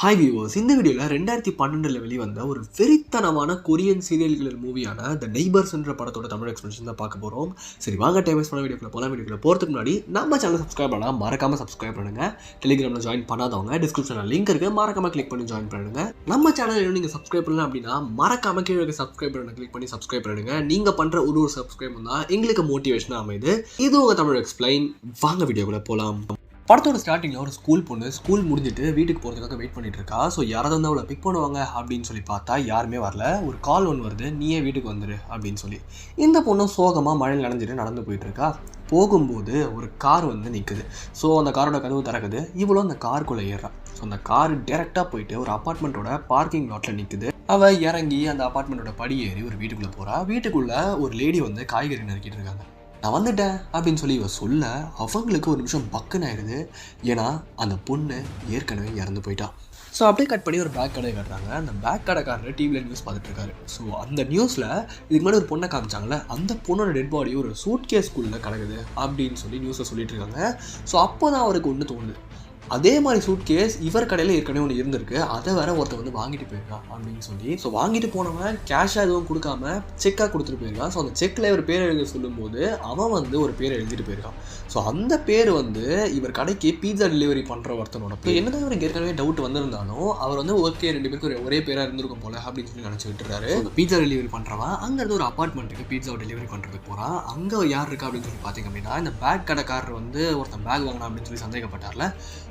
Hi viewers, இந்த வீடியோவில் 2012 வெளிவந்த ஒரு வெறித்தனமான கொரியன் சீரியல் கில்லர் மூவியான த நெய்பர்ஸ்ன்ற படத்தோட தமிழ் எக்ஸ்பிளேஷன் தான் பார்க்க போகிறோம். சரி வாங்க, டைம் வேஸ்ட் பண்ண வீடியோக்குள்ள போகிறதுக்கு முன்னாடி நம்ம சேனல் சப்ஸ்கிரைப் பண்ணால் மறக்காமல் சப்ஸ்கிரைப் பண்ணுங்கள். டெலிகிராமில் ஜாயின் பண்ணாதவங்க டிஸ்கிரிப்ஷனில் லிங்க் இருக்குது, மறக்காமல் கிளிக் பண்ணி ஜாயின் பண்ணுங்க. நம்ம சேனல் இன்னும் நீங்கள் சப்ஸ்கிரைப் பண்ணலாம் அப்படின்னா மறக்காமல் கீழே இருக்க சப்ஸ்கிரைப் பண்ண கிளிக் பண்ணி சப்ஸ்கிரைப் பண்ணுங்க. நீங்கள் பண்ணுற ஒரு சப்ஸ்கிரைப் தான் எங்களுக்கு மோட்டிவேஷனாக அமையுது. இது உங்கள் தமிழ் எக்ஸ்பிளைன். வாங்க வீடியோக்குள்ளே போகலாம். படத்தோட ஸ்டார்டிங்கில் ஒரு ஸ்கூல் பொண்ணு ஸ்கூல் முடிஞ்சிட்டு வீட்டுக்கு போகிறதுக்காக வெயிட் பண்ணிட்டு இருக்கா. ஸோ யாராவது வந்து அவளை பிக் பண்ணுவாங்க அப்படின்னு சொல்லி பார்த்தா யாருமே வரல. ஒரு கால் ஒன்று வருது, நீயே வீட்டுக்கு வந்துடு அப்படின்னு சொல்லி. இந்த பொண்ணு சோகமாக மழையில் நனைஞ்சிட்டு நடந்து போயிட்டு இருக்கா. போகும்போது ஒரு கார் வந்து நிற்குது. ஸோ அந்த காரோட கதவு திறக்குது. இவ்வளோ அந்த காருக்குள்ளே ஏறான். ஸோ அந்த கார் டேரெக்டாக போயிட்டு ஒரு அப்பார்ட்மெண்ட்டோட பார்க்கிங் லாட்டில் நிற்குது. அவள் இறங்கி அந்த அப்பார்ட்மெண்ட்டோட படி ஏறி ஒரு வீட்டுக்குள்ளே போகிறா. வீட்டுக்குள்ளே ஒரு லேடி வந்து காய்கறி நறுக்கிட்டு இருக்காங்க. நான் வந்துட்டேன் அப்படின்னு சொல்லி இவ சொல்ல அவங்களுக்கு ஒரு நிமிஷம் பக்குன்னு ஆயிடுது. ஏன்னா அந்த பொண்ணு ஏற்கனவே இறந்து போயிட்டா. ஸோ அப்படியே கட் பண்ணி ஒரு பேக் கடை காட்டுறாங்க. அந்த பேக் கடைக்காரர் டிவியில் நியூஸ் பார்த்துட்டு இருக்காரு. ஸோ அந்த நியூஸில் இதுக்கு முன்னாடி ஒரு பொண்ணை காமிச்சாங்களே, அந்த பொண்ணோட டெட் பாடி ஒரு சூட் கேஸ்குள்ளே கிடக்குது அப்படின்னு சொல்லி நியூஸில் சொல்லிட்டு இருக்காங்க. ஸோ அப்போ தான் அவருக்கு ஒன்று தோணுது, அதே மாதிரி சூட் கேஸ் இவர் கடையில் ஏற்கனவே ஒன்று இருந்திருக்கு, அதை வேற ஒருத்தர் வந்து வாங்கிட்டு போயிருக்கான் அப்படின்னு சொல்லி. ஸோ வாங்கிட்டு போனவன் கேஷாக எதுவும் கொடுக்காம செக்காக கொடுத்துட்டு போயிருக்கான். ஸோ அந்த செக்கில் இவர் பேர் எழுத சொல்லும்போது அவன் வந்து ஒரு பேரை எழுதிட்டு போயிருக்கான். ஸோ அந்த பேர் வந்து இவர் கடைக்கு பீட்சா டெலிவரி பண்ணுற ஒருத்தனோட பேர். என்னதான் இவருக்கு ஏற்கனவே டவுட் வந்திருந்தாலும் அவர் வந்து ஓகே ரெண்டு பேருக்கு ஒரே பேராக இருந்திருக்கும் போல அப்படின்னு சொல்லி நினச்சி விட்டுறாரு. பீட்சா டெலிவரி பண்ணுறவன் அங்கேருந்து ஒரு அப்பார்ட்மெண்ட்டுக்கு பீட்சா டெலிவரி பண்ணுறதுக்கு போகிறான். அங்கே யார் இருக்கா அப்படின்னு சொல்லி பார்த்தீங்க அப்படின்னா, இந்த பேக் கடைக்காரர் வந்து ஒருத்தன் பேக் வாங்கினா அப்படின்னு சொல்லி சந்தேகப்பட்டார்ல,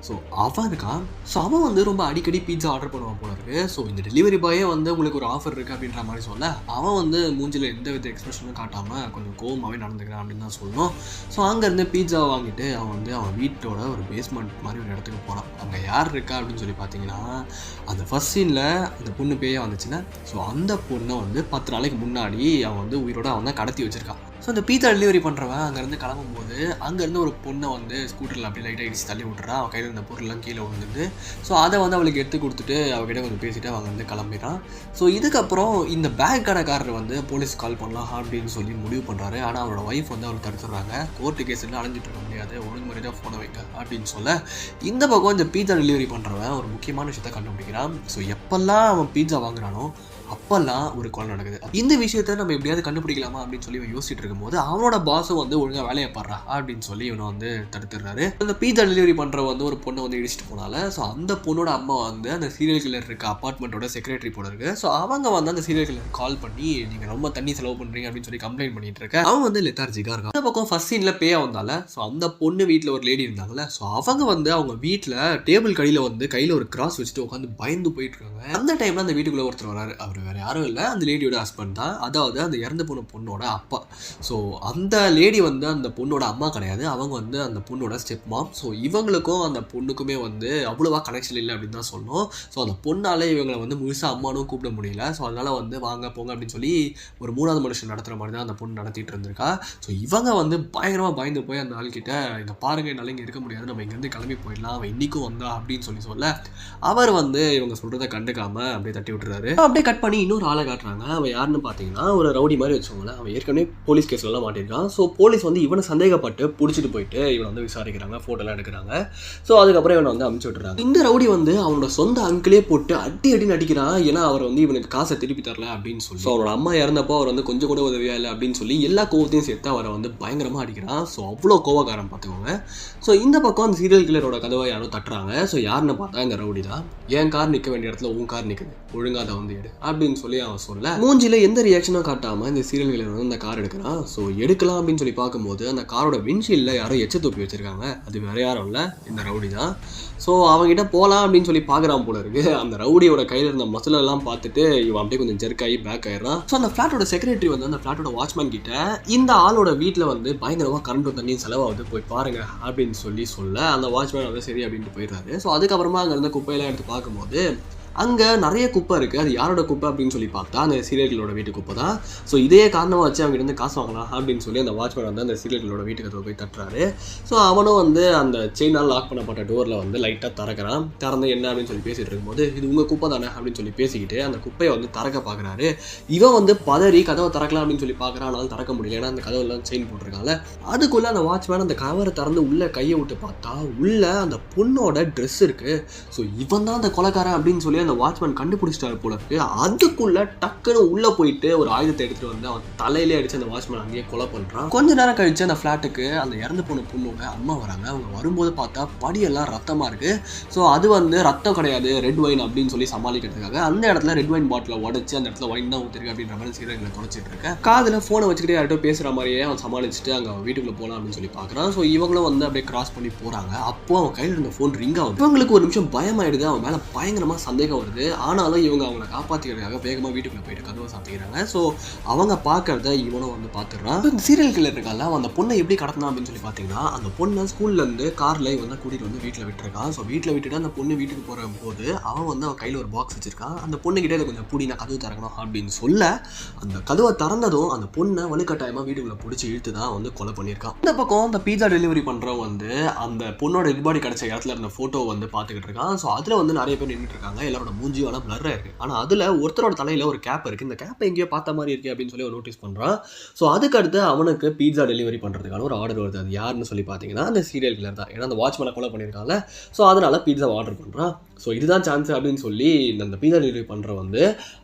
ஸோ அவன் இருக்கான். ஸோ அவன் வந்து ரொம்ப அடிக்கடி பீட்சா ஆர்டர் பண்ணுவான் போல இருக்கு. ஸோ இந்த டெலிவரி பாயே வந்து உங்களுக்கு ஒரு ஆஃபர் இருக்குது அப்படின்ற மாதிரி சொல்ல அவன் வந்து மூஞ்சில் எந்த வித எக்ஸ்பிரஷனும் காட்டாமல் கொஞ்சம் கோவமாகவே நடந்துக்கிறான் அப்படின்னு தான் சொல்லணும். ஸோ அங்கேருந்து பீட்சா வாங்கிட்டு அவன் வந்து அவன் வீட்டோட ஒரு பேஸ்மெண்ட் மாதிரி ஒரு இடத்துக்கு போகிறான். அங்கே யார் இருக்கா அப்படின்னு சொல்லி பார்த்தீங்கன்னா, அந்த ஃபர்ஸ்ட் சீனில் அந்த பொண்ணு பேயே வந்துச்சுன்னா, ஸோ அந்த பொண்ணை வந்து 10 நாளைக்கு முன்னாடி அவன் வந்து உயிரோட அவன் தான் கடத்தி வச்சிருக்கான். ஸோ அந்த பீட்சா டெலிவரி பண்ணுறவன் அங்கேருந்து கிளம்பும்போது அங்கேருந்து ஒரு பொண்ணை வந்து ஸ்கூட்டரில் அப்படி லைட்டாக இடிச்சு தள்ளி விட்டுறான். அவன் கையில் இருந்த பொருள்லாம் கீழே விழுந்துட்டு, ஸோ அதை வந்து அவளுக்கு எடுத்து கொடுத்துட்டு அவகிட்ட கொஞ்சம் பேசிவிட்டு அவங்க வந்து கிளம்பிடுறான். ஸோ இதுக்கப்புறம் இந்த பேக் கடைக்காரர் வந்து போலீஸ் கால் பண்ணலாம் அப்படின்னு சொல்லி முடிவு பண்ணுறாரு. ஆனால் அவரோட ஒய்ஃப் வந்து அவர் தடுத்துடுறாங்க. கோர்ட்டு கேஸில் அலைஞ்சிட்டு இருக்க முடியாது, ஒழுங்கு மாதிரி தான் ஃபோனை வைக்க அப்படின்னு சொல்ல இந்த பக்கம் இந்த பீட்சா டெலிவரி பண்ணுறவன் ஒரு முக்கியமான விஷயத்தை கண்டுபிடிக்கிறான். ஸோ எப்பெல்லாம் அவன் பீட்சா வாங்குறானோ அப்பெல்லாம் ஒரு கொலை நடக்குது. இந்த விஷயத்த நம்ம எப்படியாவது கண்டுபிடிக்கலாமா அப்படின்னு சொல்லி இவன் யோசிச்சுட்டு இருக்கும்போது அவனோட பாஸும் வந்து ஒழுங்காக வேலையை பாடுறா அப்படின்னு சொல்லி இவனை வந்து தடுத்துடுறாரு. அந்த பீட்சா டெலிவரி பண்ணுற வந்து ஒரு பொண்ணை வந்து இடிச்சிட்டு போனால, ஸோ அந்த பொண்ணோட அம்மா வந்து அந்த சீரியல் கில்லர் இருக்க அப்பார்ட்மெண்ட்டோட செக்ரட்டரி போல இருக்கு. ஸோ அவங்க வந்து அந்த சீரியல் கில்லர் கால் பண்ணி நீங்கள் ரொம்ப தண்ணி செலவு பண்ணுறீங்க அப்படின்னு சொல்லி கம்ப்ளைண்ட் பண்ணிட்டு இருக்க. அவன் வந்து லெத்தார்ஜிக்காக இருக்கான். அந்த பக்கம் ஃபர்ஸ்ட் சீனில் பேயா வந்தால, ஸோ அந்த பொண்ணு வீட்டில் ஒரு லேடி இருந்தாங்கல்ல, ஸோ அவங்க வந்து அவங்க வீட்டில் டேபிள் கடியில் வந்து கையில் ஒரு கிராஸ் வச்சுட்டு உட்காந்து பயந்து போயிட்டு இருக்காங்க. அந்த டைமில் அந்த வீட்டுக்குள்ளே ஒருத்தர் வராரு. அவர் வேறு யாரும் இல்லை, அந்த லேடியோட ஹஸ்பண்ட் தான், அதாவது அந்த இறந்து போன பொண்ணோட அப்பா. ஸோ அந்த லேடி வந்து அந்த பொண்ணோட அம்மா கிடையாது, அவங்க வந்து அந்த பொண்ணோட ஸ்டெப் மாம். ஸோ இவங்களுக்கும் அந்த பொண்ணுக்குமே வந்து அவ்வளோவா கனெக்ஷன் இல்லை அப்படின்னு தான் சொல்லணும். ஸோ அந்த பொண்ணால் இவங்களை வந்து முழுசாக அம்மானும் கூப்பிட முடியல. ஸோ அதனால் வந்து வாங்க போங்க அப்படின்னு சொல்லி ஒரு 3வது மனுஷன் நடத்துகிற மாதிரி தான் அந்த பொண்ணு நடத்திட்டு இருந்திருக்கா. ஸோ இவங்க வந்து பயங்கரமாக பயந்து போய் அந்த ஆள்கிட்ட, இங்கே பாருங்க என்னால் இங்கே இருக்க முடியாது, நம்ம இங்கேருந்து கிளம்பி போயிடலாம், அவன் இன்றைக்கும் வந்தா அப்படின்னு சொல்லி சொல்ல அவர் வந்து இவங்க சொல்கிறத கண்டுக்காமல் அப்படியே தட்டி விட்டுறாரு. அப்படியே கட் பண்ணி இன்னொரு ஆளை காட்டுறாங்க. அவன் யாருன்னு பார்த்தீங்கன்னா ஒரு ரவுடி மாதிரி வச்சுக்கோங்களேன். அவன் ஏற்கனவே போலீஸ் கேஸ்லாம் மாட்டிருக்கான். ஸோ போலீஸ் வந்து இவனை சந்தேகப்பட்டு பிடிச்சிட்டு போயிட்டு இவனை வந்து விசாரிக்கிறாங்க, ஃபோட்டோலாம் எடுக்கிறாங்க. ஸோ அதுக்கப்புறம் இவனை வந்து அனுப்பிச்சு விட்டுறாங்க. இந்த ரவுடி வந்து அவனோட சொந்த அங்கிளே போட்டு அடி நடிக்கிறான். ஏன்னா அவர் வந்து இவனுக்கு காசை திருப்பி தரல அப்படின்னு சொல்லி. ஸோ அவரோட அம்மா இறந்தப்போ அவர் வந்து கொஞ்சம் கூட உதவியா இல்லை அப்படின்னு சொல்லி எல்லா கோவத்தையும் சேர்த்து அவரை வந்து பயங்கரமாக அடிக்கிறான். ஸோ அவ்வளோ கோவக்காரன் பார்த்துக்கோங்க. ஸோ இந்த பக்கம் அந்த சீரியல் கில்லரோட கதவை யாரும் தட்டுறாங்க. ஸோ யாருன்னு பார்த்தா இந்த ரவுடி தான். என் கார் நிற்க வேண்டிய இடத்துல உன் கார் நிற்குது, ஒழுங்காக அதை வந்து எடு அப்படின்னு சொல்லி அவன் சொல்ல மூஞ்சில எந்த ரியாக்ஷனும் காட்டாமல் இந்த சீரியல் கில்லர் வந்து அந்த கார் எடுக்கிறான். ஸோ எடுக்கலாம் அப்படின்னு சொல்லி பார்க்கும்போது அந்த காரோட விண்ட்ஷீல்டில் யாரோ எச்ச தொப்பி வச்சிருக்காங்க. அது வேற யாரும் இல்லை, இந்த ரவுடி தான். ஸோ அவங்ககிட்ட போகலாம் அப்படின்னு சொல்லி பார்க்குறான் போல இருக்கு. அந்த ரவுடியோட கையில் இருந்த மசிலெல்லாம் பார்த்துட்டு இவன் அப்படியே கொஞ்சம் ஜெர்க்காகி பேக் ஆயிடுறான். ஸோ அந்த ஃப்ளாட்டோட செக்ரட்டரி வந்து அந்த ஃப்ளாட்டோட வாட்ச்மேன் கிட்ட இந்த ஆளோட வீட்டில் வந்து பயங்கரமாக கரண்ட் தண்ணி செலவாகுது, போய் பாருங்க அப்படின்னு சொல்ல அந்த வாட்ச்மேன் வந்து சரி அப்படின்ட்டு போயிடுறாரு. ஸோ அதுக்கப்புறமா அங்கே இருந்த குப்பையெல்லாம் எடுத்து பார்க்கும்போது அங்கே நிறைய குப்பை இருக்குது. அது யாரோட குப்பை அப்படின்னு சொல்லி பார்த்தா அந்த சீரியல்களோட வீட்டு குப்பை தான். ஸோ இதே காரணமாக வச்சு அவங்க இருந்து காசு வாங்கலாம் அப்படின்னு சொல்லி அந்த வாட்ச்மேன் வந்து அந்த சீரியல்களோட வீட்டுக்கு போய் தட்டுறாரு. ஸோ அவனும் வந்து அந்த செயினால் லாக் பண்ணப்பட்ட டோரில் வந்து லைட்டாக திறக்கிறான். திறந்து என்ன அப்படின்னு சொல்லி பேசிகிட்டு இருக்கும்போது இது உங்கள் குப்பை தானே அப்படின்னு சொல்லி பேசிக்கிட்டு அந்த குப்பையை வந்து திறக்க பார்க்குறாரு. இவன் வந்து பதறி கதவை திறக்கலாம் அப்படின்னு சொல்லி பார்க்குறான். ஆனால் திறக்க முடியல, ஏன்னா அந்த கதவுலாம் செயின் போட்டிருக்காங்க. அதுக்குள்ளே அந்த வாட்ச்மேன் அந்த கவரை திறந்து உள்ளே கையை விட்டு பார்த்தா உள்ளே அந்த பொண்ணோட ட்ரெஸ் இருக்குது. ஸோ இவன் தான் அந்த கொலைக்காரன் அப்படின்னு சொல்லி அந்த வாட்ச்மேன் கண்டுபிடிச்சிட்டாரு போல இருக்கு. அதுக்குள்ளே டக்குன்னு உள்ளே போயிட்டு ஒரு ஆயுதத்தை எடுத்துகிட்டு வந்து அவன் தலையிலே அடித்து அந்த வாட்ச்மேன் அங்கேயே கொலை பண்ணுறான். கொஞ்ச நேரம் கழிச்சு அந்த ஃப்ளாட்டுக்கு அந்த இறந்து போன பொண்ணோட அம்மா வராங்க. அவங்க வரும்போது பார்த்தா படியெல்லாம் ரத்தமாக இருக்குது. ஸோ அது வந்து ரத்தம் கிடையாது, ரெட் ஒயின் அப்படின்னு சொல்லி சமாளிக்கிறதுக்காக அந்த இடத்துல ரெட் ஒயின் பாட்டில் உடச்சி அந்த இடத்துல ஒயின் தான் ஊற்றிருக்கு அப்படின்ற மாதிரி சீரியல்களை தொடச்சிட்டு இருக்கேன். காதில் ஃபோனை வச்சுக்கிட்டே யார்கிட்ட பேசுகிற மாதிரியே அவன் சமாளிச்சுட்டு அங்கே வீட்டுக்குள்ளே போகலாம் அப்படின்னு சொல்லி பார்க்குறான். ஸோ இவங்களும் வந்து அப்படியே கிராஸ் பண்ணி போகிறாங்க. அப்போது அவன் கையில் இருந்த ஃபோன் ரிங் ஆகுது. இவங்களுக்கு ஒரு நிமிஷம் பயமாயிடுது. அவன் மேலே பயங்கரமாக சந்தேகம் வருது. ஆனாலும் இவங்க அவங்களை காப்பாற்றிக்கிறதுக்காக வேகமாக வீட்டுக்குள்ளே போயிட்டு கதவை சாத்திக்கிறாங்க. ஸோ அவங்க பார்க்கறத இவனும் வந்து பார்த்துடுறான். இந்த சீரியல் கில்லர் இருக்கால, அந்த பொண்ணை எப்படி கடத்தினா அப்படின்னு சொல்லி பார்த்தீங்கன்னா, அந்த பொண்ணை ஸ்கூல்லேருந்து காரில் இவன் தான் கூட்டிகிட்டு வந்து வீட்டில் விட்டுருக்கான். ஸோ வீட்டில் விட்டுட்டு அந்த பொண்ணு வீட்டுக்கு போகிற போது அவன் வந்து அவன் கையில் ஒரு பாக்ஸ் வச்சிருக்கான். அந்த பொண்ணுக்கிட்டே இதை கொஞ்சம் பூடி நான் கதவு திறக்கணும் அப்படின்னு சொல்ல அந்த கதவை திறந்ததும் அந்த பொண்ணை வலுக்கட்டாயமாக வீட்டுக்குள்ளே பிடிச்சி இழுத்து தான் வந்து கொலை பண்ணியிருக்கான். இந்த பக்கம் அந்த பீஸா டெலிவரி பண்ணுறவன் வந்து அந்த பொண்ணோட டெட் பாடி கிடைச்ச இடத்துல இருந்த ஃபோட்டோ வந்து பார்த்துக்கிட்டு இருக்கான். ஸோ அதில் வந்து நிறைய பேர் நின்றுட்டு இருக்காங்க. எல்லாரோட மூஞ்சியும் ஆனால் பிளர்ராக இருக்குது. ஆனால் அதில் ஒருத்தரோட தலையில் ஒரு கேப் இருக்குது. இந்த கேப்பை எங்கேயோ பார்த்த மாதிரி இருக்குது அப்படின்னு சொல்லி அவன் நோட்டீஸ் பண்ணுறான். ஸோ அதுக்கடுத்து அவனுக்கு பீஸா டெலிவரி பண்ணுறதுக்கான ஒரு ஆர்டர் வருது. அது யாருன்னு சொல்லி பார்த்தீங்கன்னா அந்த சீரியல் கில்லர் தான். ஏன்னா அந்த வாட்ச்மேனை கொலை பண்ணியிருக்காங்க. ஸோ அதனால் பீஸா ஆர்டர் பண்ணுறான். ஸோ இதுதான் சான்ஸ் அப்படின்னு சொல்லி அந்த பீஸா டெலிவரி பண்ணுற வந்து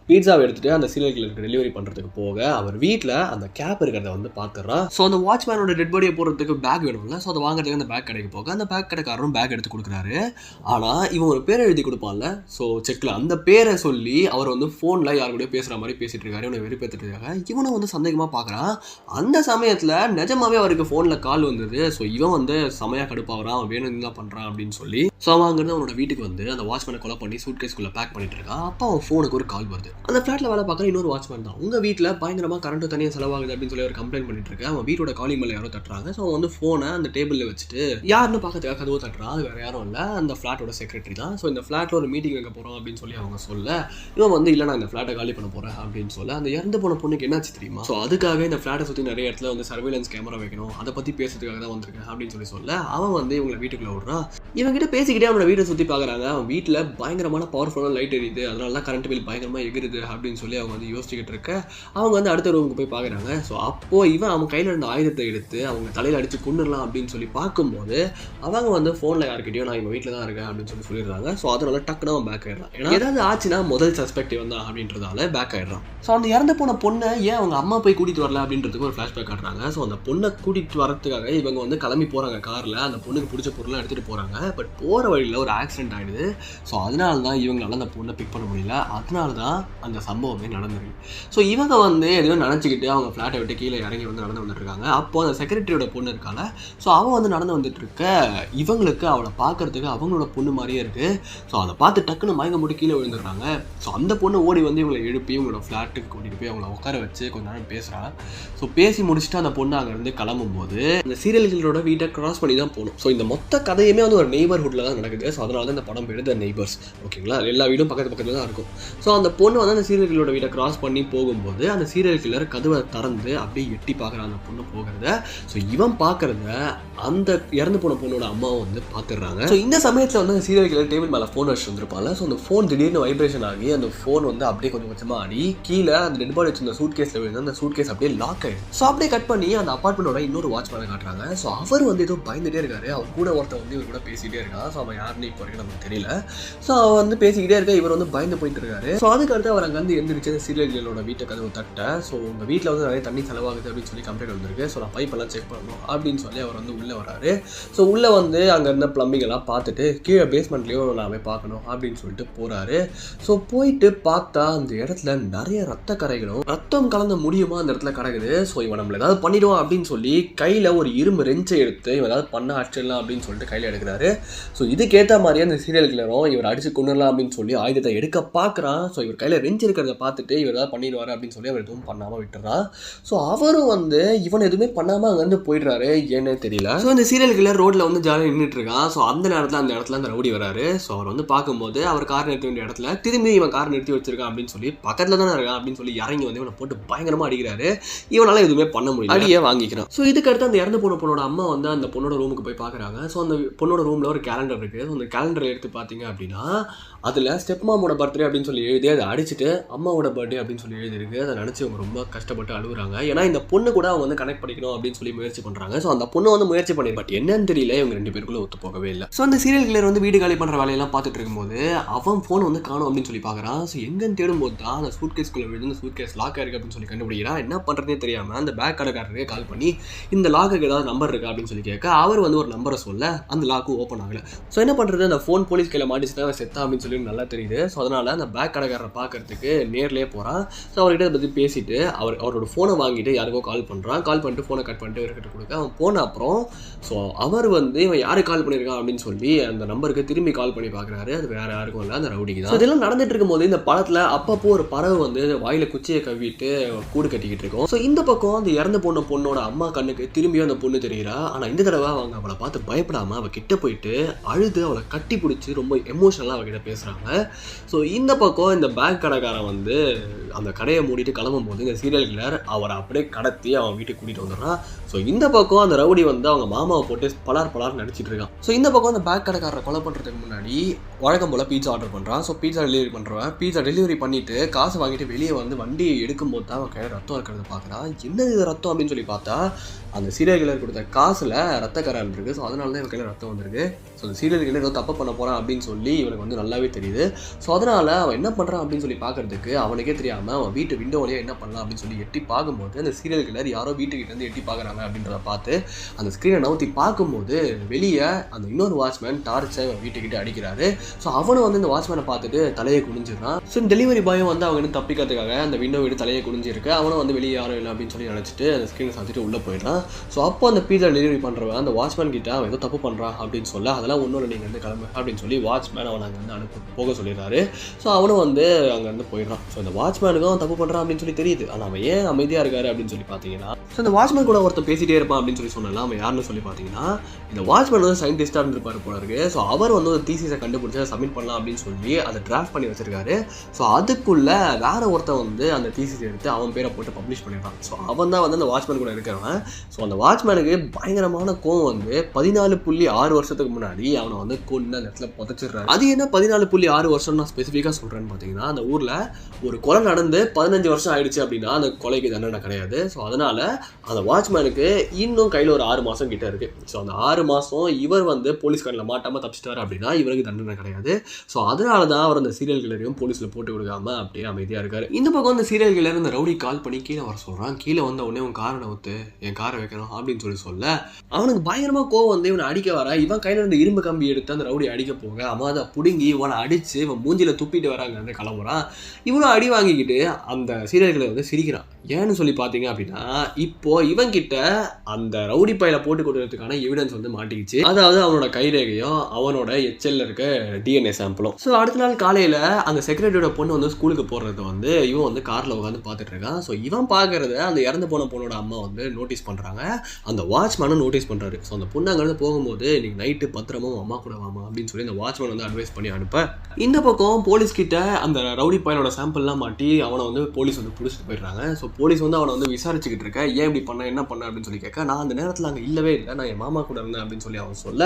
பீட்சாவை எடுத்துகிட்டு அந்த சீரியல் கில்லருக்கு டெலிவரி பண்ணுறதுக்கு போக அவர் வீட்டில் அந்த கேப் இருக்கிறத வந்து பார்த்துறான். ஸோ அந்த வாட்ச்மேனோட டெட் பாடியை போடுறதுக்கு பேக் வேணும்ல. ஸோ அதை வாங்குறதுக்கு அந்த பேக் கடைக்கு போக அந்த பேக் கடைக்காரரும் பேக் எடுத்து கொடுக்குறாரு. ஆனால் இவன் ஒரு பேரை எழுதி கொடுப்பான்ல, ஸோ செக்கில் அந்த பேரை சொல்லி அவர் வந்து ஃபோனில் யாரு கூட பேசுகிற மாதிரி பேசிகிட்டு இருக்காரு. இவனை வெறுப்பேற்றுறதுக்காக இவனும் வந்து சந்தேகமாக பார்க்குறான். அந்த சமயத்தில் நிஜமாவே அவருக்கு ஃபோனில் கால் வந்தது. ஸோ இவன் வந்து செமையாக கடுப்பாகிறான், அவன் வேணும் தான் பண்ணுறான் அப்படின்னு சொல்லி. ஸோ அவன் அங்கேருந்து அவனோட வீட்டுக்கு வந்து அந்த வாட்ச்மேனை கொலை பண்ணி சூட்கேஸ்குள்ளே பேக் பண்ணிட்டு இருக்கான். அப்போ அவன் ஃபோனுக்கு ஒரு கால் வருது. அந்த ஃப்ளாட்டில் வேலை பார்க்குற இன்னொரு வாட்ச்மேன் தான். உங்கள் வீட்டில் பயங்கரமாக கரண்ட்டு தனியாக செலவாகுது அப்படின்னு சொல்லி அவர் கம்ப்ளைண்ட் பண்ணிட்டு இருக்கேன். அவன் வீட்டோட காலிங் மேலே யாரோ தட்டுறாங்க. ஸோ அவன் வந்து ஃபோனை அந்த டேபிளில் வச்சுட்டு யாருன்னு பார்க்கறதுக்காக கதவு தட்டுறான். அது வேறு யாரும் இல்லை, அந்த ஃப்ளாட்டோட செக்ரட்டரி தான். ஸோ இந்த ஃப்ளாட்டில் ஒரு மீட்டிங் வைக்க போகிறோம் அப்படின்னு சொல்லி அவங்க சொல்ல இவன் வந்து இல்லை நான் இந்த ஃப்ளாட்டை காலி பண்ண போகிறேன் அப்படின்னு சொல்ல அந்த இறந்து போன பொண்ணுக்கு என்னாச்சு தெரியுமா? ஸோ அதுக்காக இந்த ஃப்ளாட்டை சுற்றி நிறைய இடத்துல வந்து சர்வேலன்ஸ் கேமரா வைக்கணும், அதை பற்றி பேசுறதுக்காக தான் வந்திருக்கேன் அப்படின்னு சொல்லி சொல்ல அவன் வந்து இவங்களை வீட்டுக்குள்ளே விடுறான். இவங்ககிட்ட பேசிக்கிட்டே அவனோட வீட்டை சுற்றி பார்க்குறாங்க. அவன் வீட்டில் பயங்கரமான பவர்ஃபுல்லான லைட் எரியுது, அதனால தான் கரண்ட் பில் பயங்கரமாக எகிருது அப்படின்னு சொல்லி அவங்க வந்து யோசிச்சுக்கிட்டு இருக்க அவங்க வந்து அடுத்த ரூமுக்கு போய் பார்க்குறாங்க. ஸோ அப்போது இவன் அவன் கையில் இருந்த ஆயுதத்தை எடுத்து அவங்க தலையில் அடித்து கொண்டுடலாம் அப்படின்னு சொல்லி பார்க்கும்போது அவங்க வந்து ஃபோனில் யார்கிட்டயோ நான் இவன் வீட்டில் தான் இருக்கேன் அப்படின்னு சொல்லிடுறாங்க. ஸோ அதனால டக்குன்னு அவன் பேக் ஆயிடுறான். ஏன்னா ஏதாவது ஆச்சுன்னா முதல் சஸ்பெக்ட் வந்தான் அப்படின்றதால பேக் ஆயிடுறான். ஸோ அந்த இறந்து போன பொண்ணை ஏன் அவங்க அம்மா போய் கூட்டிகிட்டு வரல அப்படின்றதுக்கு ஒரு ஃப்ளாஷ்பேக் காட்டுறாங்க. ஸோ அந்த பொண்ணை கூட்டிகிட்டு வரதுக்காக இவங்க வந்து கிளம்பி போகிறாங்க காரில். அந்த பொண்ணுக்கு பிடிச்ச பொருள்லாம் எடுத்துகிட்டு போகிறாங்க. பட் போகிற வழியில் ஒரு ஆக்சிடென்ட் ஆகிடுது. ஸோ அதனால தான் இவங்களால அந்த பொண்ணை பிக் பண்ண முடியல. அதனால தான் அந்த சம்பவமே நடந்திருக்கு. ஸோ இவங்க வந்து எதுவும் நினச்சிக்கிட்டு அவங்க ஃப்ளாட்டை விட்டு கீழே இறங்கி வந்து நடந்து வந்துட்டு இருக்காங்க. அப்போது அந்த செக்ரட்டரியோட பொண்ணு இருக்கால, ஸோ அவன் வந்து நடந்து வந்துட்டு இருக்க இவங்களுக்கு அவளை பார்க்கறதுக்கு அவங்களோட பொண்ணு மாதிரியே இருக்குது. ஸோ அதை பார்த்து டக்குன்னு மயங்க போட்டு கீழே விழுந்துடுறாங்க. ஸோ அந்த பொண்ணு ஓடி வந்து இவங்களை எழுப்பி இவங்களோட ஃப்ளாட்டுக்கு கூட்டிகிட்டு போய் அவங்கள உட்கார வச்சு கொஞ்ச நேரம் பேசுகிறாங்க. ஸோ பேசி முடிச்சுட்டு அந்த பொண்ணு அங்கேருந்து கிளம்பும்போது இந்த சீரியல் கில்லரோட வீட்டை கிராஸ் பண்ணி தான் போகணும். ஸோ இந்த மொத்த கதையுமே வந்து ஒரு நெய்பர்ஹுட்டில் தான் நடக்குது. ஸோ அதனால தான் இந்த படம் பேர் த நெய்பர்ஸ். ஓகேங்களா, எல்லா வீடும் பக்கத்து பக்கத்தில் தான் இருக்கும். ஸோ அந்த பொண்ணு வந்து அந்த சீரியல் கில்லரோட வீட்டை கிராஸ் பண்ணி போகும்போது அந்த சீரியல் கில்லர் கதவை திறந்து அப்படியே எட்டி பார்க்குறான் அந்த பொண்ணு போகிறத. ஸோ இவன் பார்க்குறத அந்த இறந்து போன பொண்ணோட அம்மாவும் வந்து பார்த்துடுறாங்க. ஸோ இந்த சமயத்தில் வந்து அந்த சீரியல் கில்லர் டேபிள் மேலே ஃபோன் வச்சுட்டு வந்துருப்பாங்க. ஸோ அந்த ஃபோன் திடீர்னு வைப்ரேஷன் ஆகி அந்த ஃபோன் வந்து அப்படியே கொஞ்சம் கொஞ்சமாக ஆடி கீழே அந்த டெட் பாடி வச்சு அந்த சூட் கேஸில் விழுந்து அந்த சூட் கேஸ் அப்படியே லாக் ஆகிடும். ஸோ அப்படியே கட் பண்ணி அந்த அப்பார்ட்மெண்ட்டோட இன்னொரு வாட்ச்மேனை காட்டுறாங்க. ஸோ அவர் வந்து ஏதோ பயந்துகிட்டே இருக்காரு. அவர் கூட ஒருத்தர் வந்து இவர் கூட பேசிகிட்டே இருக்கான். ஸோ அவன் யாருன்னு இப்போ வரைக்கும் நமக்கு தெரியல. ஸோ அவர் வந்து பேசிக்கிட்டே இருக்க இவர் வந்து பயந்து போயிட்டு இருக்காரு. ஸோ அதுக்கடுத்து அவர் அங்கேருந்து எந்திரிச்சு அந்த சீரியல் கில்லரோட வீட்டை கதவு தட்ட. ஸோ உங்கள் வீட்டில் வந்து நிறைய தண்ணி செலவாகுது அப்படின்னு சொல்லி கம்ப்ளைண்ட் வந்திருக்கு. ஸோ நான் பைப்பெல்லாம் செக் பண்ணணும் அப்படின்னு சொல்லி அவர் வந்து உள்ளே வராரு. ஸோ உள்ளே வந்து அங்கே இருந்த பிளம்பிங் எல்லாம் பார்த்துட்டு கீழே பேஸ்மெண்ட்லேயும் நான் போய் பார்க்கணும் அப்படின்னு சொல்லிட்டு போகிறாரு. ஸோ போயிட்டு பார்த்தா அந்த இடத்துல நிறைய ரத்த கரைகளும் ரத்தம் கலந்த முடியுமா அந்த இடத்துல கிடக்குது. ஸோ இவன் நம்மள ஏதாவது பண்ணிடுவான் அப்படின்னு சொல்லி கையில் ஒரு இரும்பு ரெஞ்சை எடுத்து இவன் ஏதாவது பண்ண அடிச்சிடலாம் அப்படின்னு சொல்லிட்டு கையில் எடுக்கிறாரு. ஸோ இதுக்கேற்ற மாதிரியே அந்த சீரியல் கில்லரும் இவர் அடிச்சு கொண்டுடலாம் அப்படின்னு சொல்லி ஆயுதத்தை எடுக்க பார்க்குறான். ஸோ இவர் கையில் பெஞ்ச் இருக்கிறத பார்த்துட்டு இவர் ஏதாவது பண்ணிடுவார் அப்படின்னு சொல்லி அவர் எதுவும் பண்ணாமல் விட்டுறான். ஸோ அவரும் வந்து இவன் எதுவுமே பண்ணாமல் அங்கேருந்து போயிடுறாரு, ஏன்னே தெரியல. ஸோ இந்த சீரியல் கில்லர் ரோட்டில் வந்து ஜாலியாக நின்றுட்டு இருக்கான். ஸோ அந்த நேரத்தில் அந்த இடத்துல அந்த ரவுடி வராரு. ஸோ அவர் வந்து பார்க்கும்போது அவர் கார் நிறுத்த வேண்டிய இடத்துல திரும்பி இவன் கார் நிறுத்தி வச்சிருக்கான் அப்படின்னு சொல்லி பக்கத்தில் தானே இருக்கான் அப்படின்னு சொல்லி இறங்கி வந்து இவனை போட்டு பயங்கரமாக அடிக்கிறாரு. இவனால எதுவுமே பண்ண முடியல, அடியே வாங்கிக்கிறான். ஸோ இதுக்கடுத்து அந்த இறந்து போன பொண்ணோட அம்மா வந்து அந்த பொண்ணோட ரூமுக்கு போய் பார்க்குறாங்க. ஸோ அந்த பொண்ணோட ரூமில் ஒரு கேலண்டர் இருக்குது. ஸோ அந்த கேலண்டர் எடுத்து பார்த்தீங்க அப்படின்னா அதில் ஸ்டெப் மாமோட பர்த்டே அப்படின்னு சொல்லி எழுதி அதை அடிச்சுட்டு அம்மாவோட பர்த்டே அப்படின்னு சொல்லி எழுதிருக்கு. அதை நினச்சி அவங்க ரொம்ப கஷ்டப்பட்டு அழுகுறாங்க. ஏன்னா இந்த பொண்ணு கூட அவங்க வந்து கனெக்ட் பண்ணிக்கணும் அப்படின்னு சொல்லி முயற்சி பண்ணுறாங்க. ஸோ அந்த பொண்ணு வந்து முயற்சி பண்ணி பட் என்னன்னு தெரியல, இவங்க 2 பேருக்குள்ள ஒத்து போகவே இல்லை. ஸோ அந்த சீரியல் கில்லர் வந்து வீடு காலி பண்ணுற வேலையெல்லாம் பார்த்துட்டு இருக்கும்போது அவன் ஃபோன் வந்து காணும் அப்படின்னு சொல்லி பார்க்குறான். ஸோ எங்கன்னு தேடும்போது தான் அந்த சூட்கேஸ்குள்ளே விழுந்து அந்த சூட்கேஸ் லாக் ஆயிருக்கு அப்படின்னு சொல்லி கண்டுபிடிக்கிறான். என்ன பண்ணுறதே தெரியாமல் அந்த பேக் கடைக்காரருக்கு கால் பண்ணி இந்த லாக்குக்கு ஏதாவது நம்பர் இருக்கா அப்படின்னு சொல்லி கேட்க அவர் வந்து ஒரு நம்பரை சொல்ல அந்த லாக்கு ஓப்பன் ஆகலை. ஸோ என்ன பண்ணுறது, அந்த ஃபோன் போலீஸ் கையில் மாட்டிச்சு தான் செத்தா அப்படின்னு சொல்லி நல்லா தெரியுது. ஸோ அதனால் அந்த பேக் கடைக்காரரை பார்க்கறதுக்கு நேர்லேயே போகிறான். ஸோ அவர்கிட்ட அதை பற்றி பேசிட்டு அவரோட ஃபோனை வாங்கிட்டு யாருக்கோ கால் பண்ணுறான். கால் பண்ணிட்டு ஃபோனை கட் பண்ணிட்டு இவர்கிட்ட கொடுக்க அவன் போன அப்புறம் ஸோ அவர் வந்து இவன் யாருக்கு கால் பண்ணியிருக்கான் அப்படின்னு சொல்லி அந்த நம்பருக்கு திரும்பி கால் பண்ணி பார்க்குறாரு. அது வேறு யாருக்கும் இல்லை, அந்த ரவுடிக்கு தான். இதெல்லாம் நடந்துட்டு இருக்கும்போது இந்த படத்தில் அப்பப்போ ஒரு பறவை வந்து வாயில் குச்சியை கவிட்டு கூடு கட்டிக்கிட்டு இருக்கும். ஸோ இந்த பக்கம் அந்த இறந்து போன பொண்ணோட அம்மா கண்ணுக்கு திரும்பியும் அந்த பொண்ணு தெரிகிறா. ஆனால் இந்த தடவை அவங்க அவளை பார்த்து பயப்படாமல் அவள் கிட்ட போயிட்டு அழுது அவளை கட்டி பிடிச்சி ரொம்ப எமோஷனலாக அவகிட்ட பேசுகிறாங்க. ஸோ இந்த பக்கம் இந்த பேக் கடைக்காரன் வந்து அந்த கடையை மூடிட்டு கிளம்பும் போது இந்த சீரியல் கில்லர் அவரை அப்படியே கடத்தி அவன் வீட்டுக்கு கூட்டிகிட்டு வந்துடுறான். ஸோ இந்த பக்கம் அந்த ரவுடி வந்து அவங்க மாமாவை போட்டு பலார் நடிச்சிட்டு இருக்கான். ஸோ இந்த பக்கம் அந்த பேக் கடைக்காரரை கொலை பண்ணுறதுக்கு முன்னாடி வழக்கம் போல் பீட்சா ஆர்டர் பண்ணுறான். ஸோ பீட்சா டெலிவரி பண்ணுறவன் பீட்சா டெலிவரி பண்ணிவிட்டு காசு வாங்கிட்டு வெளியே வந்து வண்டி எடுக்கும்போது தான் அவன் கையில் ரத்தம் இருக்கிறத பார்க்குறான். என்னது இது ரத்தம் அப்படின்னு சொல்லி பார்த்தா அந்த சீரியல் கில்லர் கொடுத்த காசில் ரத்தக்கரை இருக்குது. ஸோ அதனால தான் இவன் கையில் ரத்தம் வந்திருக்கு. ஸோ அந்த சீரியல் கில்லர் ஏதோ தப்பு பண்ண போகிறான் அப்படின்னு சொல்லி இவனுக்கு வந்து நல்லாவே தெரியுது. ஸோ அதனால் அவன் என்ன பண்ணுறான் அப்படின்னு சொல்லி பார்க்குறதுக்கு அவனுக்கே தெரியாமல் அவன் வீட்டு விண்டோவிலேயே என்ன பண்ணலாம் அப்படின்னு சொல்லி எட்டி பார்க்கும்போது அந்த சீரியல் கில்லர் யாரோ வீட்டுக்கிட்டேருந்து எட்டி பார்க்குறாங்க அப்படின்றத பார்த்து அந்த ஸ்க்ரீனை நவுத்தி பார்க்கும்போது வெளியே அந்த இன்னொரு வாட்ச்மேன் டார்ச்சை வீட்டுக்கிட்டே அடிக்கிறாரு. ஸோ அவனும் வந்து இந்த வாட்ச்மேனை பார்த்துட்டு தலையை குனிஞ்சிடறான். ஸோ இந்த டெலிவரி பாயும் வந்து அவங்க தப்பிக்கிறதுக்காக அந்த விண்டோ விட்டு தலையை குனிஞ்சிருக்கு. அவனும் வந்து வெளியே யாரும் இல்லை அப்படின்னு சொல்லி நினச்சிட்டு அந்த ஸ்க்ரீனை சாத்திட்டு உள்ளே போயிடுறான். ஸோ அப்போ அந்த பீட்சா டெலிவரி பண்ணுறவன் அந்த வாட்ச்மேன் கிட்ட அவன் ஏதோ தப்பு பண்ணுறான் அப்படின்னு சொல்ல அதெல்லாம் ஒன்றும் நீங்கள் வந்து கிளம்பு அப்படின்னு சொல்லி வாட்ச்மேன் அவனை அங்கே வந்து போக சொல்லிடுறாரு. ஸோ அவனும் வந்து அங்கேருந்து போயிடுறான். ஸோ இந்த வாட்ச்மேனுக்கும் அவன் தப்பு பண்ணுறான் அப்படின்னு சொல்லி தெரியுது. ஆனால் அவன் ஏன் அமைதியாக இருக்காரு அப்படின்னு சொல்லி பார்த்தீங்கன்னா ஸோ இந்த வாட்ச்மேன் கூட ஒருத்தர் பேசிகிட்டே இருப்பான் அப்படின்னு சொல்லி சொன்னால அவன் யாருன்னு சொல்லி பார்த்தீங்கன்னா இந்த வாட்ச்மேன் வந்து சயின்டிஸ்டாக இருந்திருப்பாரு போல இருக்கு. ஸோ அவர் வந்து ஒரு தீசிஸை கண்டுபிடிச்சி அதை சப்மிட் பண்ணலாம் அப்படின்னு சொல்லி அதை டிராஃப்ட் பண்ணி வச்சிருக்காரு. ஸோ அதுக்குள்ளே வேற ஒருத்தன் வந்து அந்த தீசிஸை எடுத்து அவன் பேரை போட்டு பப்ளிஷ் பண்ணிடுறான். ஸோ அவன் தான் வந்து அந்த வாட்ச்மேன் கூட இருக்கிறவன். ஸோ அந்த வாட்ச்மேனுக்கு பயங்கரமான கோவம் வந்து 14.6 வருஷத்துக்கு முன்னாடி அவனை வந்து கொண்டு அந்த இடத்துல புதைச்சிடுறாரு. அது என்ன 14.6 வருஷம் நான் ஸ்பெசிஃபிக்காக சொல்கிறேன்னு பார்த்தீங்கன்னா அந்த ஊரில் ஒரு கொலை நடந்து 15 வருஷம் ஆயிடுச்சு அப்படின்னா அந்த கொலைக்கு தண்டனை கிடையாது. ஸோ அதனால அந்த வாட்ச்மேனுக்கு இன்னும் கையில் ஒரு 6 மாதம் கிட்ட இருக்கு. ஸோ அந்த 6 மாதம் இவர் வந்து போலீஸ் கண்ணில் மாட்டாமல் தப்பிச்சிட்டாரு அப்படின்னா இவருக்கு தண்டனை கிடையாது. ஸோ அதனால தான் அவர் அந்த சீரியல் கில்லரையும் போலீஸில் போட்டு கொடுக்காம அப்படியே அமைதியாக இருக்காரு. இந்த பக்கம் அந்த சீரியல் கில்லர் இந்த ரவுடி கால் பண்ணி கீழே வர சொல்கிறான். கீழே வந்த உடனே உன் காரை ஊற்று, என் காரை வைக்கணும் அப்படின்னு சொல்ல அவனுக்கு பயங்கரமாக கோவம் வந்து இவனை அடிக்க வர இவன் கையில் இருந்து இரும்பு கம்பி எடுத்து அந்த ரவுடி அடிக்க போக அவன் அதை பிடுங்கி இவனை அடித்து இவன் மூஞ்சியில் துப்பிட்டு வராங்க வந்து கிளம்புறான். இவனும் அடி வாங்கிக்கிட்டு அந்த சீரியல்களை வந்து சிரிக்கிறான். ஏன்னு சொல்லி பார்த்தீங்க அப்படின்னா இப்போ இவன் கிட்ட அந்த ரவுடி பையில போட்டு கொடுக்கறதுக்கான எவிடன்ஸ் வந்து மாட்டிக்கிச்சு. அதாவது அவனோட கைரேகையும் அவனோட எச்எல்ல இருக்க டிஎன்ஏ சாம்பிளும். ஸோ அடுத்த நாள் காலையில் அந்த செக்ரட்டரியோட பொண்ணு வந்து ஸ்கூலுக்கு போடுறது வந்து இவன் வந்து காரில் உட்காந்து பார்த்துட்டு இருக்கான். ஸோ இவன் பார்க்கறத அந்த இறந்து போன பொண்ணோட அம்மா வந்து நோட்டீஸ் பண்ணுறாங்க. அந்த வாட்ச்மேனும் நோட்டீஸ் பண்ணுறாரு. ஸோ அந்த பொண்ணு அங்கேருந்து போகும்போது நீங்கள் நைட்டு பத்திரமா அம்மா கூட வாமா அப்படின்னு சொல்லி அந்த வாட்ச்மேன் வந்து அட்வைஸ் பண்ணி அனுப்ப இந்த பக்கம் போலீஸ் கிட்ட அந்த ரவுடி பையனோட சாம்பிள்லாம் மாட்டி அவனை வந்து போலீஸ் வந்து பிடிச்சிட்டு போயிடுறாங்க. ஸோ போலீஸ் வந்து அவனை வந்து விசாரிச்சுக்கிட்டு இருக்க ஏன் இப்படி பண்ண என்ன பண்ண அப்படின்னு சொல்லி கேட்க நான் அந்த நேரத்தில் அங்கே இல்லவே இல்லை, நான் என் மாமா கூட இருந்தேன் அப்படின்னு சொல்லி அவன் சொல்ல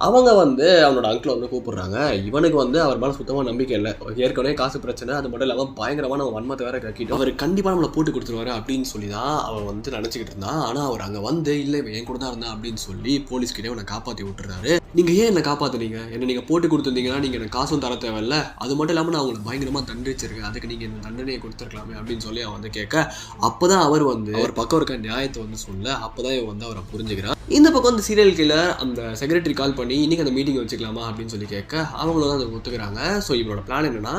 அவங்க வந்து அவனோட அங்கிளை வந்து கூப்பிடுறாங்க. இவனுக்கு வந்து அவர் மேலே சுத்தமாக நம்பிக்கை இல்லை. ஏற்கனவே காசு பிரச்சனை, அது மட்டும் இல்லாமல் பயங்கரமான வன்மத்தை வேற கக்கிட்டு அவர் கண்டிப்பாக நம்மளை போட்டு கொடுத்துருவாரு அப்படின்னு சொல்லி தான் அவன் வந்து நினச்சிக்கிட்டு இருந்தான். ஆனால் அவர் அங்கே வந்து இல்லை என் கூட தான் இருந்தான் அப்படின்னு சொல்லி போலீஸ்கிட்டே அவனை காப்பாற்றி விட்டுறாரு. நீங்கள் ஏன் என்னை காப்பாற்றுனீங்க, என்னை நீங்கள் போட்டு கொடுத்துருந்தீங்கன்னா நீங்கள் எனக்கு காசும் தர தேவையில்ல, அது மட்டும் இல்லாமல் நான் அவங்களை பயங்கரமாக தண்டிச்சிருக்கேன், அதுக்கு நீங்கள் இந்த தண்டனையை கொடுத்துருக்கலாமே அப்படின்னு சொல்லி அவன் வந்து கேட்க அப்போதான் அவர் வந்து அவர் பக்கம் இருக்க நியாயத்தை வந்து சொல்ல அப்போதான் இவன் வந்து அவரை புரிஞ்சுக்கிறான். இந்த பக்கம் அந்த சீரியல் கில்லர் அந்த செக்ரட்டரி கால் பண்ணி இன்னைக்கு அந்த மீட்டிங் வச்சுக்கலாமா அப்படின்னு சொல்லி கேட்க அவங்களும் தான் அதை ஒத்துக்கிறாங்க. ஸோ இவனோட பிளான் என்னன்னா,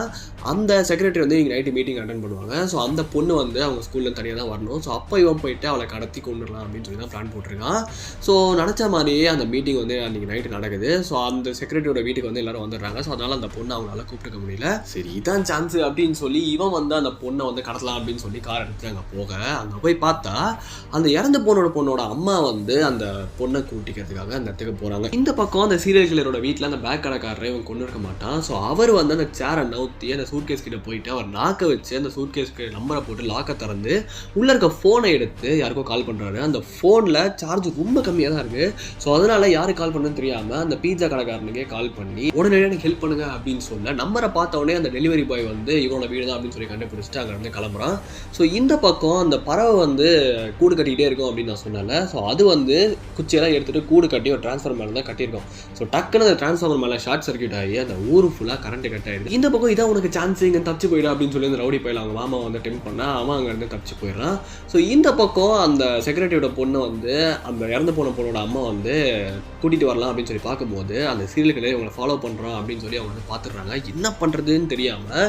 அந்த செக்ரட்டரி வந்து இங்கே நைட்டு மீட்டிங் அட்டன் பண்ணுவாங்க. ஸோ அந்த பொண்ணு வந்து அவங்க ஸ்கூலில் தனியாக தான் வரணும். ஸோ அப்போ இவன் போயிட்டு அவளை கடத்தி கொண்டுடலாம் அப்படின்னு சொல்லி தான் பிளான் போட்டிருக்கான். ஸோ நினச்ச மாதிரியே அந்த மீட்டிங் வந்து அன்றைக்கி நைட்டு நடக்குது. ஸோ அந்த செக்ரட்டரியோட வீட்டுக்கு வந்து எல்லாரும் வந்துடுறாங்க. ஸோ அதனால் அந்த பொண்ணை அவங்களால கூப்பிட்டுக்க முடியல. சரி இதான் சான்ஸ் அப்படின்னு சொல்லி இவன் வந்து அந்த பொண்ணை வந்து கடத்தலாம் அப்படின்னு சொல்லி கார் எடுத்து அங்கே போக அங்கே போய் பார்த்தா அந்த இறந்து பொண்ணோட அம்மா வந்து அந்த பொண்ணை கூட்டிக்கிறதுக்காக அந்த இடத்துக்கு போகிறாங்க. இந்த பக்கம் அந்த சீரியல் கில்லரோட வீட்டில் அந்த பேக் கடைக்காரரை இவன் கொண்டு இருக்க மாட்டான். ஸோ அவர் வந்து அந்த சேரை நவுத்தி அந்த சூட்கேஸ் கிட்ட போயிட்டு அவர் நாக்க வச்சு அந்த சூட்கேஸ்க்கு நம்பரை போட்டு லாக்கை திறந்து உள்ளே இருக்க ஃபோனை எடுத்து யாருக்கோ கால் பண்ணுறாரு. அந்த ஃபோனில் சார்ஜ் ரொம்ப கம்மியாக தான் இருக்குது. ஸோ அதனால் யாருக்கு கால் பண்ணுன்னு தெரியாமல் அந்த பீட்சா கடைக்காரனுக்கே கால் பண்ணி உடனே எனக்கு ஹெல்ப் பண்ணுங்க அப்படின்னு சொல்ல நம்பரை பார்த்தோடனே அந்த டெலிவரி பாய் வந்து இவனோட வீடு தான் அப்படின்னு சொல்லி கண்டுபிடிச்சிட்டு அங்கே வந்து கிளம்புறான். ஸோ இந்த பக்கம் அந்த பறவை வந்து கூடு கட்டிக்கிட்டே இருக்கும் அப்படின்னு நான் சொன்னேன்ல. ஸோ அது வந்து குச்சியெல்லாம் எடுத்துகிட்டு கூடு கட்டி ஒரு டிரான்ஸ்ஃபார்மர் மேலே தான் கட்டியிருக்கோம். ஸோ டக்குன்னு அந்த டிரான்ஸ்ஃபார்மர் மேலே ஷார்ட் சர்க்யூட் ஆகி அந்த ஊர் ஃபுல்லாக கரண்ட் கட் ஆகிடுது. இந்த பக்கம் இதான் உனக்கு சான்ஸ், இங்கே தப்பிச்சு போயிடும் அப்படின்னு சொல்லி அந்த ரவுடி போயிடலாம் அவங்க மாமா வந்து டெம்ப் பண்ணால் அவன் அங்கேருந்து தப்பிச்சு போயிடறான். ஸோ இந்த பக்கம் அந்த செக்ரட்டரியோட பொண்ணை வந்து அந்த இறந்து போன பொண்ணோட அம்மா வந்து கூட்டிகிட்டு வரலாம் அப்படின்னு சொல்லி பார்க்கும்போது அந்த சீரியல்களை இவங்களை ஃபாலோ பண்ணுறோம் அப்படின்னு சொல்லி அவங்க வந்து பார்த்துடுறாங்க. என்ன பண்ணுறதுன்னு தெரியாமல்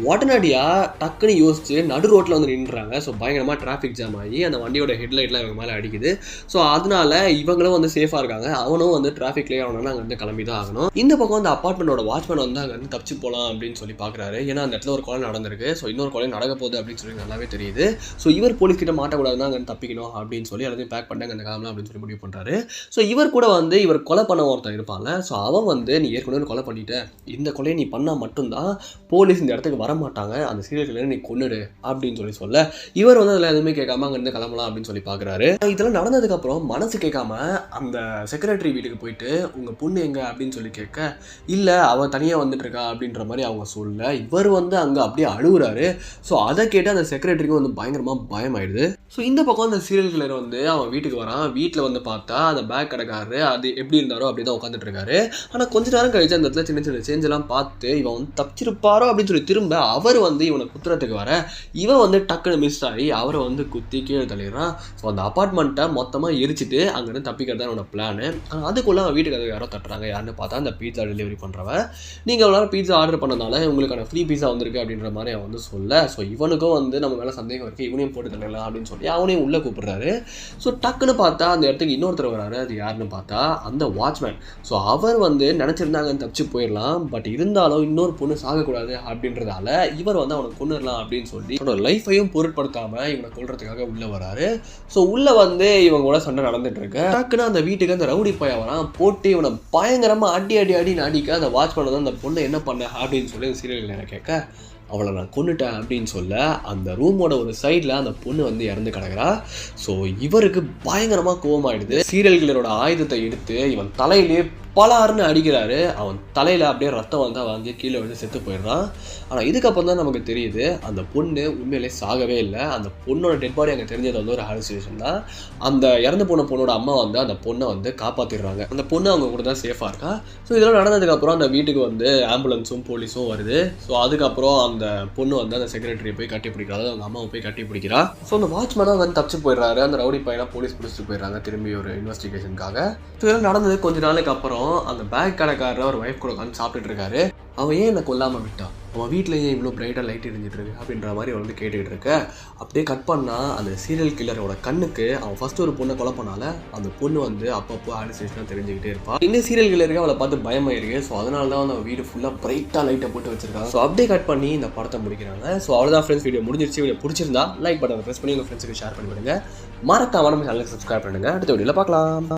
உடனடியாக டக்குன்னு யோசிச்சு நடு ரோட்டில் வந்து நின்றுறாங்க. ஸோ பயங்கரமாக டிராஃபிக் ஜாம் ஆகி அந்த வண்டியோட ஹெட்லைட்லாம் இவங்க மேலே அடிக்குது. ஸோ அதனால இவங்களும் வந்து சேஃபாக இருக்காங்க. அவனும் வந்து டிராஃபிக்லேயே அவனால அங்கே வந்து கிளம்பி தான் ஆகணும். இந்த பக்கம் அந்த அப்பார்ட்மெண்ட்டோட வாட்ச்மேன் வந்து அங்கே வந்து தப்பிச்சு போகலாம் அப்படின்னு சொல்லி பார்க்குறாரு. ஏன்னா அந்த இடத்துல ஒரு கொலை நடந்திருக்கு. ஸோ இன்னொரு கொலை நடக்க போகுது அப்படின்னு சொல்லி நல்லாவே தெரியுது. ஸோ இவர் போலீஸ் கிட்ட மாட்டக்கூடாதுன்னா அங்கே தப்பிக்கணும் அப்படின்னு சொல்லி எல்லாத்தையும் பேக் பண்ணாங்க அந்த காலம்லாம் அப்படின்னு சொல்லி முடிவு பண்ணுறாரு. ஸோ இவர் கூட வந்து இவர் கொலை பண்ண ஒருத்தன் இருப்பாங்க. ஸோ அவன் வந்து நீ ஏற்கனவே கொலை பண்ணிட்ட, இந்த கொலையை நீ பண்ணால் மட்டும்தான் போலீஸ் இந்த இடத்துக்கு வர மாட்டாங்க, அந்த சீரியல் கில்லரை நீ கொன்னுடு அப்படின்னு சொல்லி சொல்ல இவர் வந்து அதில் எதுவுமே கேட்காம அங்கேருந்து கிளம்பலாம் அப்படின்னு சொல்லி பார்க்குறாரு. இதெல்லாம் நடந்ததுக்கப்புறம் மனசு கேட்காம அந்த செக்ரட்டரி வீட்டுக்கு போயிட்டு உங்கள் பொண்ணு எங்கே அப்படின்னு சொல்லி கேட்க இல்லை அவன் தனியாக வந்துட்டு இருக்கா அப்படின்ற மாதிரி அவங்க சொல்ல இவர் வந்து அங்கே அப்படியே அழுகுறாரு. ஸோ அதை கேட்டு அந்த செக்ரட்டரிக்கும் வந்து பயங்கரமாக பயமாயிடுது. ஸோ இந்த பக்கம் அந்த சீரியல் கில்லர் வந்து அவன் வீட்டுக்கு வரான். வீட்டில் வந்து பார்த்தா அந்த பேக் கடைக்காரரு அது எப்படி இருந்தாரோ அப்படி தான் உட்காந்துட்டு இருக்காரு. ஆனால் கொஞ்ச நேரம் கழிச்சு அந்த இடத்துல சின்ன சின்ன சேஞ்செல்லாம் பார்த்து இவன் வந்து தப்பிச்சிருப்பாரோ அப்படின்னு சொல்லி திரும்ப அவர் வந்து இவனை குத்துறதுக்கு வர இவன் வந்து டக்குன்னு மிஸ் ஆகி அவரை வந்து குத்தி கீழே தள்ளிடுறான். ஸோ அந்த அப்பார்ட்மெண்ட்டை மொத்தமாக எரிச்சிட்டு அங்கேருந்து தப்பிக்கிறது தான் அவனோட பிளானு. ஆனால் அதுக்குள்ளே அவன் வீட்டுக்கு அதை யாரோ தட்டுறாங்க. யாருன்னு பார்த்தா அந்த பீட்சா டெலிவரி பண்ணுறவன் நீங்கள் எவ்வளோ பீட்சா ஆர்டர் பண்ணனால உங்களுக்கான ஃப்ரீ பீஸா வந்திருக்கு அப்படின்ற மாதிரி அவன் வந்து சொல்ல ஸோ இவனுக்கும் வந்து நம்ம மேலே சந்தேகம் இருக்குது, இவனையும் போட்டு தள்ளலாம் அப்படின்னு சொல்லி அவனையும் உள்ளே கூப்பிடுறாரு. ஸோ டக்குன்னு பார்த்தா அந்த இடத்துக்கு இன்னொருத்தர் வராரு. அது யாருன்னு பார்த்தா அந்த வாட்ச்மேன். ஸோ அவர் வந்து நினச்சிருந்தாங்கன்னு தப்பிச்சு போயிடலாம், பட் இருந்தாலும் இன்னொரு பொண்ணு சாகக்கூடாது அப்படின்றதால இவர் வந்து அவனை கொண்டுடலாம் அப்படின்னு சொல்லி அவனோட லைஃபையும் பொருட்படுத்தாமல் இவனை கொல்றதுக்காக உள்ளே வராரு. ஸோ உள்ளே வந்து இவங்க கூட சண்டை நடந்துட்டு இருக்கு. டக்குன்னு அந்த வீட்டுக்கு அந்த ரவுடி பையன் வரான். போட்டு இவனை பயங்கரமாக அடின்னு அடிக்க அந்த வாட்ச்மேன் வந்து அந்த பொண்ணை என்ன பண்ண அப்படின்னு சொல்லி அந்த சீரியல் என்ன கேட்க அவளை நான் கொண்டுட்டேன் அப்படின்னு சொல்ல அந்த ரூமோட ஒரு சைடில் அந்த பொண்ணு வந்து இறந்து கிடக்குறா. ஸோ இவருக்கு பயங்கரமாக கோவமாயிடுது. சீரியல் கில்லரோட ஆயுதத்தை எடுத்து இவன் தலையிலேயே பலாருன்னு அடிக்கிறாரு. அவன் தலையில் அப்படியே ரத்தம் வந்து அவன் வந்து கீழே வந்து செத்து போயிடுறான். ஆனால் இதுக்கப்புறம் தான் நமக்கு தெரியுது அந்த பொண்ணு உண்மையிலே சாகவே இல்லை. அந்த பொண்ணோட டெட் பாடி அங்கே தெரிஞ்சது வந்து ஒரு ஹாலுசினேஷன் தான். அந்த இறந்து போன பொண்ணோட அம்மா வந்து அந்த பொண்ணை வந்து காப்பாற்றிடுறாங்க. அந்த பொண்ணு அவங்க கூட தான் சேஃபாக இருக்கா. ஸோ இதெல்லாம் நடந்ததுக்கப்புறம் அந்த வீட்டுக்கு வந்து ஆம்புலன்ஸும் போலீஸும் வருது. ஸோ அதுக்கப்புறம் அந்த பொண்ணு வந்து அந்த செக்ரட்டரியை போய் கட்டி பிடிக்கிறா, அதாவது அவங்க அம்மாவை போய் கட்டி பிடிக்கிறா. ஸோ அந்த வாட்ச்மேனாக வந்து தப்பிச்சு போயிடுறாரு. அந்த ரவுடி பையனாக போலீஸ் பிடிச்சிட்டு போயிடுறாங்க திரும்பி ஒரு இன்வெஸ்டிகேஷனுக்காக. ஸோ இதெல்லாம் நடந்தது கொஞ்ச நாளைக்கு அப்புறம் அந்த பேக் கடைக்காரர் ஒரு வைஃப் கூட உட்காந்து சாப்பிட்டுட்டு இருக்காரு. அவன் ஏன் என்னை கொல்லாமல் விட்டான், அவன் வீட்டில் ஏன் இவ்வளோ பிரைட்டாக லைட் எரிஞ்சிட்டு இருக்கு அப்படின்ற மாதிரி அவன் வந்து கேட்டுக்கிட்டு இருக்க அப்படியே கட் பண்ணால் அந்த சீரியல் கில்லரோட கண்ணுக்கு அவன் ஃபஸ்ட்டு ஒரு பொண்ணை கொலை பண்ணால அந்த பொண்ணு வந்து அப்பப்போ ஹாலுசினேஷனாக தெரிஞ்சுக்கிட்டே இருப்பான். இந்த சீரியல் கில்லருக்கு அவளை பார்த்து பயமாயிருக்கு. ஸோ அதனால தான் வந்து அவன் வீடு ஃபுல்லாக பிரைட்டாக லைட்டை போட்டு வச்சிருக்காங்க. ஸோ அப்படியே கட் பண்ணி இந்த படத்தை முடிக்கிறாங்க. ஸோ அவ்வளோதான் ஃப்ரெண்ட்ஸ், வீடியோ முடிஞ்சிருச்சு. வீடியோ பிடிச்சிருந்தா லைக் பட்டனை ப்ரெஸ் பண்ணி உங்கள் ஃப்ரெண்ட்ஸுக்கு ஷேர் பண்ணி விடுங்க. மறக்காம நம்ம சேனலுக்கு சப்ஸ்கிரைப் பண்ணுங்கள். அடுத்த வீடியோவில் பார்க்கலாம்.